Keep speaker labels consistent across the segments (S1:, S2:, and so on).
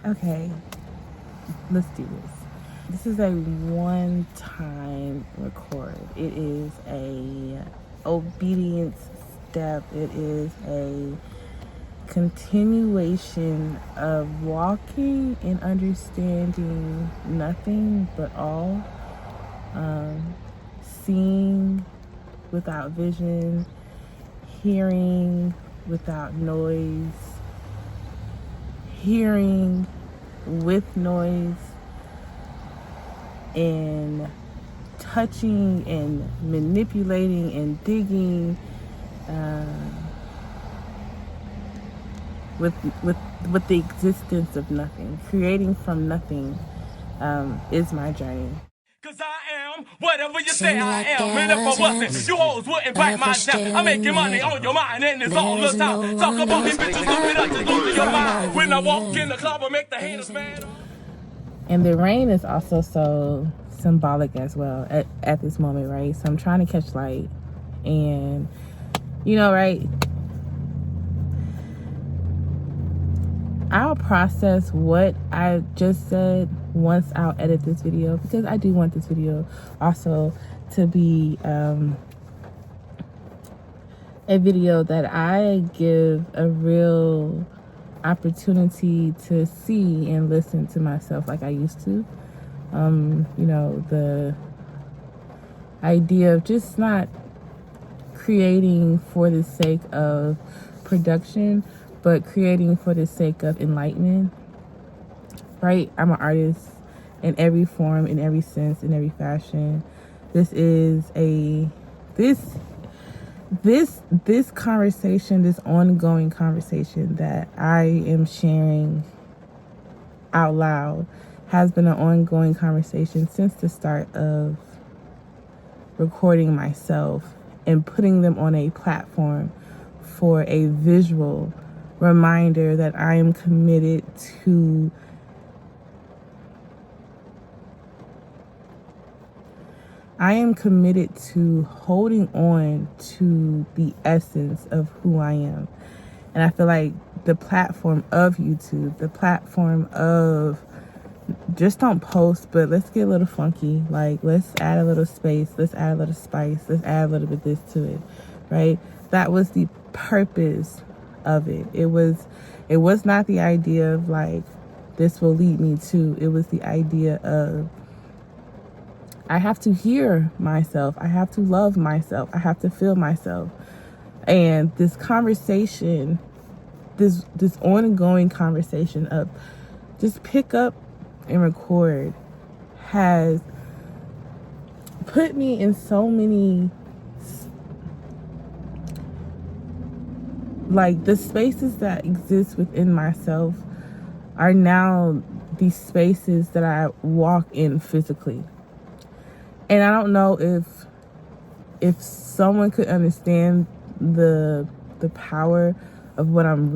S1: Okay, let's do this. This is a one-time record. It is a obedience step. It is a continuation of walking and understanding nothing but all. Seeing without vision, hearing without noise, hearing with noise, and touching and manipulating and digging with the existence of nothing, creating from nothing is my journey.
S2: Cause I am whatever you say I am. And if I wasn't, you hoes wouldn't bite my down. I'm making money on your mind and it's all the time. Talk about these bitches stupid, I just losing your mind. When I walk in the club, I make the haters mad.
S1: And the rain is also so symbolic as well at this moment, right? So I'm trying to catch light. And, right? I'll process what I just said once I'll edit this video, because I do want this video also to be a video that I give a real opportunity to see and listen to myself like I used to. The idea of just not creating for the sake of production, but creating for the sake of enlightenment, right? I'm an artist in every form, in every sense, in every fashion. This conversation, this ongoing conversation that I am sharing out loud has been an ongoing conversation since the start of recording myself and putting them on a platform for a visual reminder that I am committed to holding on to the essence of who I am. And I feel like the platform of YouTube, the platform of just don't post, but let's get a little funky. Like, let's add a little space, let's add a little spice, let's add a little bit this to it, right? That was the purpose of it. It was not the idea of like, this will lead me to. It was the idea of, I have to hear myself. I have to love myself. I have to feel myself. And this conversation, this ongoing conversation of just pick up and record has put me in so many, like, the spaces that exist within myself are now these spaces that I walk in physically. And I don't know if someone could understand the power of what I'm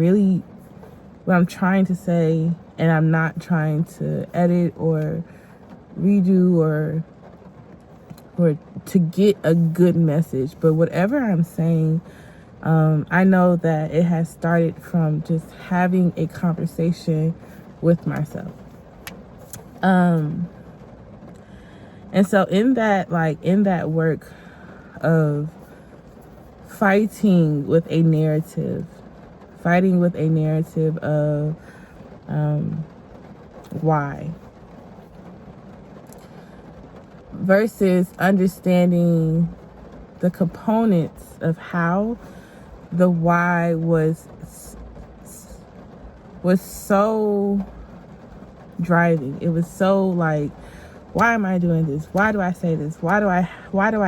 S1: trying to say, and I'm not trying to edit or redo or to get a good message. But whatever I'm saying, I know that it has started from just having a conversation with myself. And so in that work of fighting with a narrative of why versus understanding the components of how, the why was so driving. It was so like, why am I doing this? Why do I say this? Why do I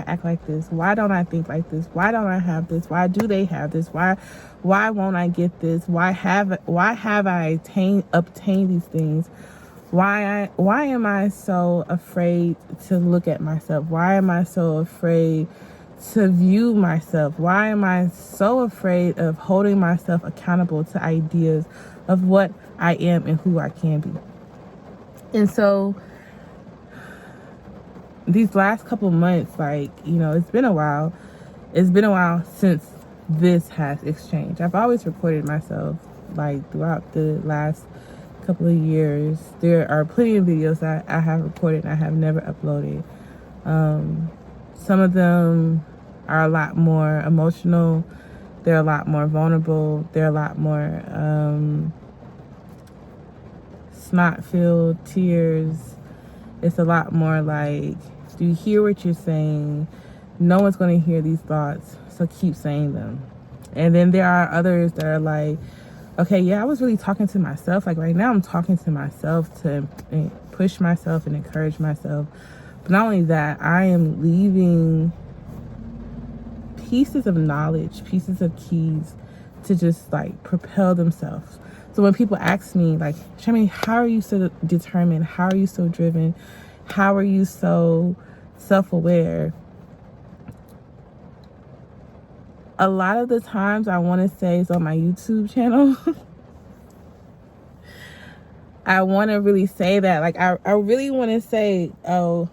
S1: act like this? Why don't I think like this? Why don't I have this? Why do they have this? Why won't I get this? Why have I obtained these things? Why am I so afraid to look at myself? Why am I so afraid to view myself? Why am I so afraid of holding myself accountable to ideas of what I am and who I can be? And so these last couple months, like, it's been a while. It's been a while since this has exchanged. I've always recorded myself, like, throughout the last couple of years, there are plenty of videos that I have recorded and I have never uploaded. Some of them are a lot more emotional. They're a lot more vulnerable. They're a lot more snot-filled tears. It's a lot more like, do you hear what you're saying? No one's going to hear these thoughts, so keep saying them. And then there are others that are like, okay, yeah, I was really talking to myself. Like right now I'm talking to myself to push myself and encourage myself. But not only that, I am leaving pieces of knowledge, pieces of keys to just like propel themselves. So when people ask me like, Charmaine, how are you so determined? How are you so driven? How are you so self-aware? A lot of the times I want to say it's on my YouTube channel. I want to really say that. Like, I really want to say, oh,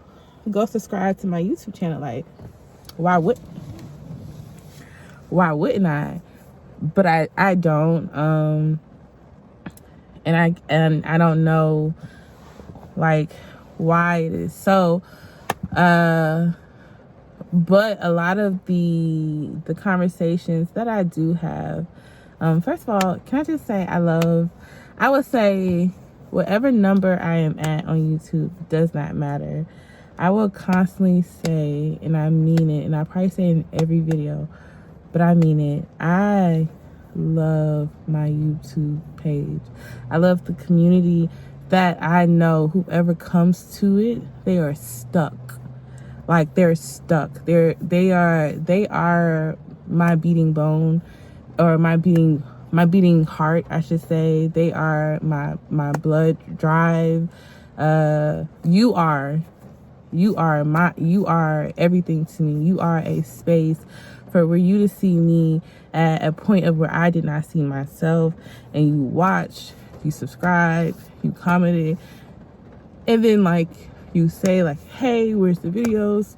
S1: go subscribe to my YouTube channel. Like, why wouldn't I? But I don't. And I don't know, like, why it is so. But a lot of the conversations that I do have, first of all, can I just say I would say whatever number I am at on YouTube does not matter. I will constantly say, and I mean it, and I probably say in every video, but I mean it, I love my YouTube page. I love the community that I know whoever comes to it, they are stuck. Like they're stuck. They are my beating bone, or my beating heart, I should say. They are my blood drive. You are everything to me. You are a space for you to see me at a point of where I did not see myself, and you watch, you subscribe, you commented, and then like you say like, hey, where's the videos?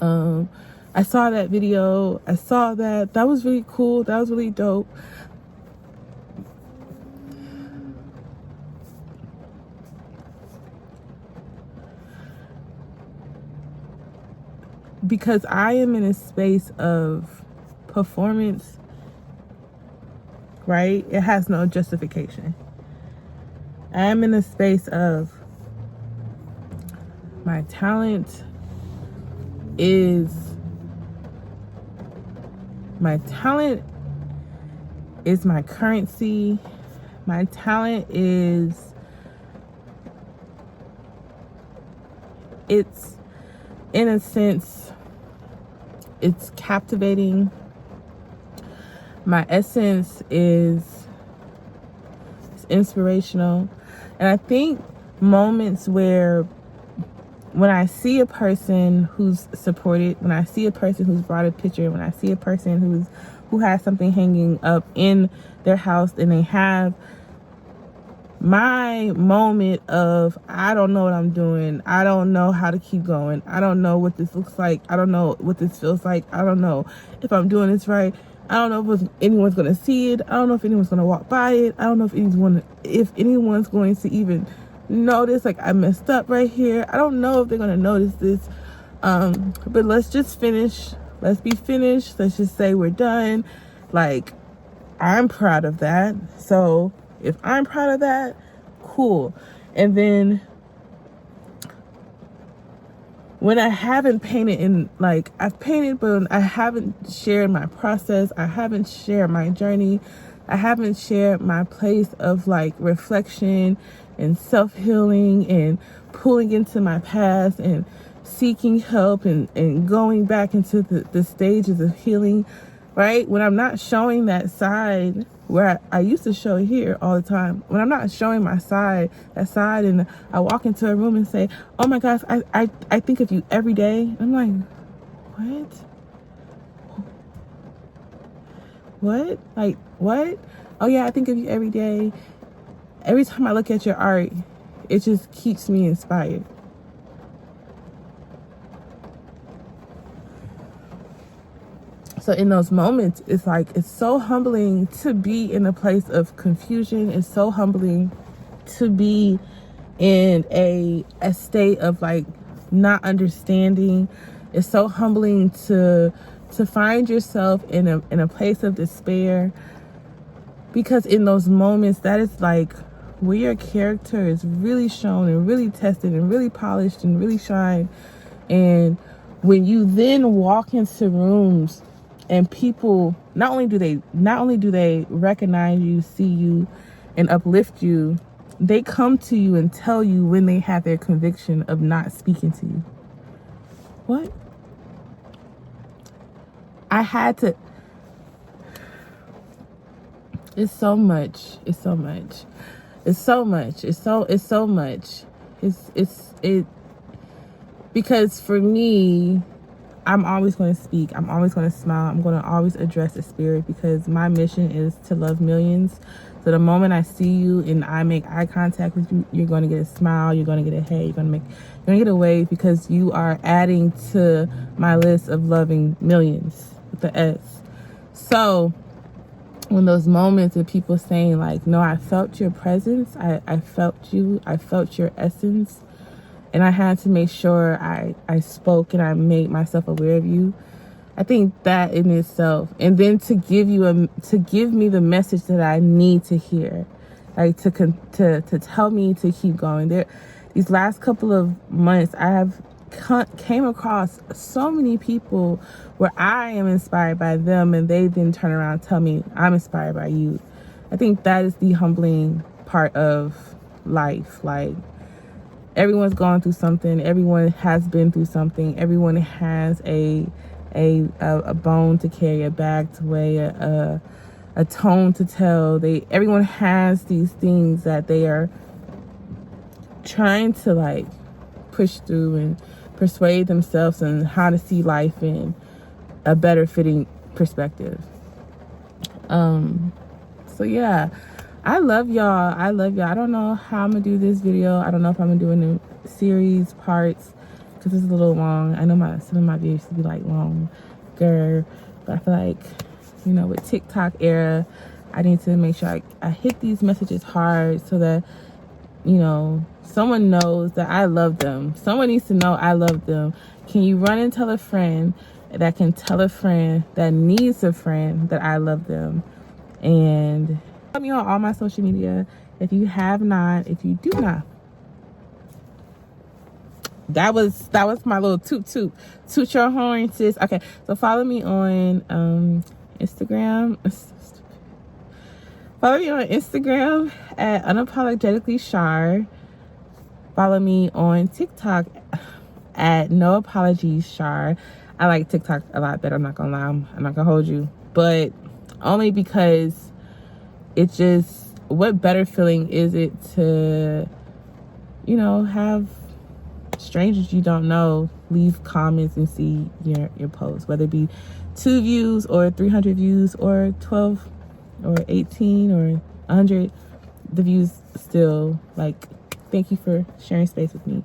S1: I saw that video. I saw that. That was really cool. That was really dope. Because I am in a space of performance, right? It has no justification. I am in a space of my talent is my currency. My talent is, it's, in a sense, it's captivating. My essence is, it's inspirational. And I think moments where, when I see a person who's supported, when I see a person who's brought a picture, when I see a person who has something hanging up in their house, and they have my moment of, I don't know what I'm doing. I don't know how to keep going. I don't know what this looks like. I don't know what this feels like. I don't know if I'm doing this right. I don't know if anyone's going to see it. I don't know if anyone's going to walk by it. I don't know if anyone's going to even notice, like, I messed up right here. I don't know if they're going to notice this. But let's just finish. Let's be finished. Let's just say we're done. Like, I'm proud of that. So if I'm proud of that, cool. And then when I haven't painted in, like, I've painted, but I haven't shared my process. I haven't shared my journey. I haven't shared my place of, like, reflection and self-healing and pulling into my past and seeking help and going back into the stages of healing, right? When I'm not showing that side where I used to show here all the time, when I'm not showing my side, that side, and I walk into a room and say, oh my gosh, I think of you every day. I'm like, what? Like, what? Oh yeah, I think of you every day. Every time I look at your art, it just keeps me inspired. So in those moments, it's like, it's so humbling to be in a place of confusion. It's so humbling to be in a state of like not understanding. It's so humbling to find yourself in a place of despair, because in those moments, that is like where your character is really shown and really tested and really polished and really shine. And when you then walk into rooms and people not only do they recognize you, see you, and uplift you, they come to you and tell you when they have their conviction of not speaking to you. What? I had to. It's so much. It's so much. It's so much. It's so much. It because for me, I'm always going to speak. I'm always going to smile. I'm going to always address the spirit, because my mission is to love millions. So the moment I see you and I make eye contact with you, you're going to get a smile. You're going to get a hey. You're going to get a wave, because you are adding to my list of loving millions with the S. So when those moments of people saying like, no, I felt your presence. I felt you. I felt your essence. And I had to make sure I spoke and I made myself aware of you. I think that in itself, and then to give me the message that I need to hear, like to tell me to keep going. These last couple of months, I have came across so many people where I am inspired by them, and they then turn around and tell me I'm inspired by you. I think that is the humbling part of life. Like, everyone's gone through something. Everyone has been through something. Everyone has a bone to carry, a bag to weigh, a tone to tell. Everyone has these things that they are trying to like push through and persuade themselves on how to see life in a better fitting perspective. So yeah, I love y'all. I don't know how I'm gonna do this video. I don't know if I'm gonna do it in series parts, because it's a little long. I know some of my videos used to be like longer, but I feel like, with TikTok era, I need to make sure I hit these messages hard, so that someone knows that I love them. Someone needs to know I love them. Can you run and tell a friend that can tell a friend that needs a friend that I love them? And follow me on all my social media. If you do not. That was my little toot your horn, sis. Okay, so follow me on Instagram. Follow me on Instagram at Unapologetically Char. Follow me on TikTok at No Apologies Char. I like TikTok a lot better. I'm not gonna lie. I'm not gonna hold you, but only because it's just, what better feeling is it to, have strangers you don't know leave comments and see your post, whether it be 2 views or 300 views or 12 or 18 or 100. The views still, like, thank you for sharing space with me.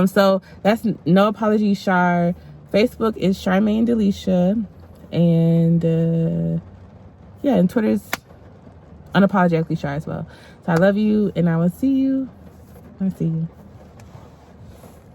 S1: So that's No Apologies Char. Facebook is Charmaine Delisha, and and Twitter's Unapologetically Char as well. So I love you, and I will see you. I see you.